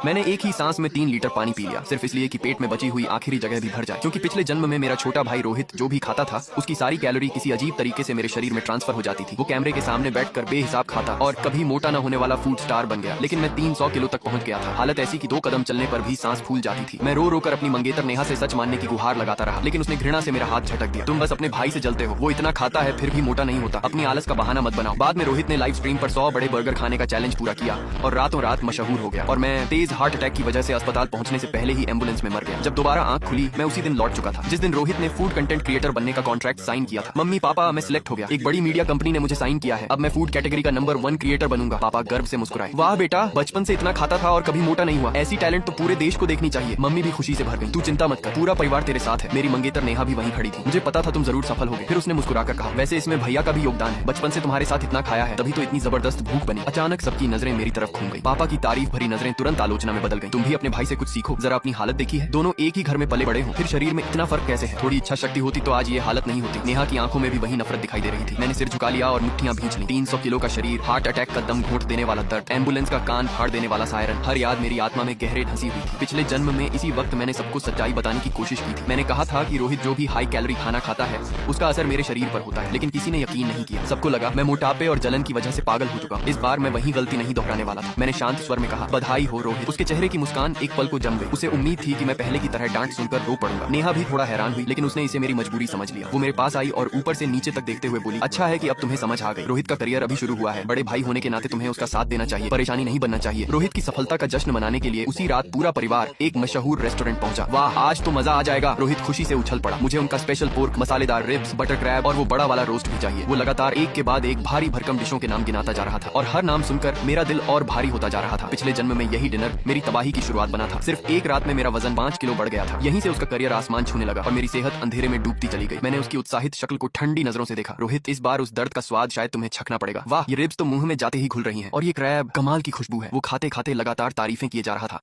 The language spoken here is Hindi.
मैंने एक ही सांस में 3 लीटर पानी पी लिया, सिर्फ इसलिए कि पेट में बची हुई आखिरी जगह भी भर जाए। क्योंकि पिछले जन्म में मेरा छोटा भाई रोहित जो भी खाता था उसकी सारी कैलोरी किसी अजीब तरीके से मेरे शरीर में ट्रांसफर हो जाती थी। वो कैमरे के सामने बैठकर बेहिसाब खाता और कभी मोटा न होने वाला फूड स्टार बन गया। लेकिन मैं 300 किलो तक पहुंच गया था। हालत ऐसी कि 2 कदम चलने पर भी सांस फूल जाती थी। मैं रो रो कर अपनी मंगेतर नेहा से सच मानने की गुहार लगाता रहा, लेकिन उसने घृणा से मेरा हाथ झटक दिया। तुम बस अपने भाई से जलते हो, वो इतना खाता है फिर भी मोटा नहीं होता। अपनी आलस का बहाना मत बनाओ। बाद में रोहित ने लाइव स्ट्रीम पर 100 बड़े बर्गर खाने का चैलेंज पूरा किया और रातों रात मशहूर हो गया। और मैं तेज हार्ट अटैक की वजह से अस्पताल पहुंचने से पहले ही एम्बुलेंस में मर गया। जब दोबारा आंख खुली मैं उसी दिन लौट चुका था जिस दिन रोहित ने फूड कंटेंट क्रिएटर बनने का कॉन्ट्रैक्ट साइन किया था। मम्मी पापा मैं सिलेक्ट हो गया, एक बड़ी मीडिया कंपनी ने मुझे साइन किया है। अब मैं फूड कैटेगरी का नंबर 1 क्रिएटर बनूंगा। पापा गर्व से मुस्कुराए। वाह बेटा, बचपन से इतना खाता था और कभी मोटा नहीं हुआ, ऐसी टैलेंट तो पूरे देश को देखनी चाहिए। मम्मी भी खुशी से भर गई। तू चिंता मत कर, पूरा परिवार तेरे साथ है। मेरी मंगेतर नेहा भी वहीं खड़ी थी। मुझे पता था तुम जरूर सफल होगे। फिर उसने मुस्कुराकर कहा, वैसे इसमें भैया का भी योगदान है, बचपन से तुम्हारे साथ इतना खाया है तभी तो इतनी जबरदस्त भूख बनी। अचानक सबकी नजरें मेरी तरफ घूम गई। पापा की तारीफ भरी नजरें तुरंत आलोचना में बदल गई। तुम भी अपने भाई से कुछ सीखो, जरा अपनी हालत देखी है। दोनों एक ही घर में पले बड़े हो, फिर शरीर में इतना फर्क कैसे है? थोड़ी इच्छा शक्ति होती तो आज ये हालत नहीं होती। नेहा की आंखों में भी वही नफरत दिखाई दे रही थी। मैंने सिर झुका लिया और मुट्ठियां भींच ली। 300 किलो का शरीर, हार्ट अटैक का दम घोंट देने वाला दर्द, एम्बुलेंस का कान फाड़ देने वाला सायरन, हर याद मेरी आत्मा में गहरे ढंसी हुई थी। पिछले जन्म में इसी वक्त मैंने सबको सच्चाई बताने की कोशिश की थी। मैंने कहा था कि रोहित जो भी हाई कैलोरी खाना खाता है उसका असर मेरे शरीर पर होता है, लेकिन किसी ने यकीन नहीं किया। सबको लगा मैं मोटापे और जलन की वजह से पागल हो चुका। इस बार मैं वही गलती नहीं दोहराने वाला था। मैंने शांत स्वर में कहा, बधाई हो रोहित। उसके चेहरे की मुस्कान एक पल को जम गई। उसे उम्मीद थी कि मैं पहले की तरह डांट सुनकर रो पड़ूंगा। नेहा भी थोड़ा हैरान हुई, लेकिन उसने इसे मेरी मजबूरी समझ लिया। वो मेरे पास आई और ऊपर से नीचे तक देखते हुए बोली, अच्छा है कि अब तुम्हें समझ आ गई। रोहित का करियर अभी शुरू हुआ है, बड़े भाई होने के नाते तुम्हें उसका साथ देना चाहिए, परेशानी नहीं बनना चाहिए। रोहित की सफलता का जश्न मनाने के लिए उसी रात पूरा परिवार एक मशहूर रेस्टोरेंट पहुंचा। वाह, आज तो मजा आ जाएगा। रोहित खुशी से उछल पड़ा। मुझे उनका स्पेशल पोर्क, मसालेदार रिब्स, बटर क्रैब और वो बड़ा वाला रोस्ट भी चाहिए। वो लगातार एक के बाद एक भारी भरकम डिशों के नाम गिनाता जा रहा था और हर नाम सुनकर मेरा दिल और भारी होता जा रहा था। पिछले जन्म में यही डिनर मेरी तबाही की शुरुआत बना था। सिर्फ एक रात में मेरा वजन 5 किलो बढ़ गया था। यहीं से उसका करियर आसमान छूने लगा और मेरी सेहत अंधेरे में डूबती चली गई। मैंने उसकी उत्साहित शक्ल को ठंडी नजरों से देखा। रोहित, इस बार उस दर्द का स्वाद शायद तुम्हें चखना पड़ेगा। वाह, ये रिब्स तो मुंह में जाते ही घुल रही हैं और ये क्रैब, कमाल की खुशबू है। वो खाते खाते लगातार तारीफें किए जा रहा था।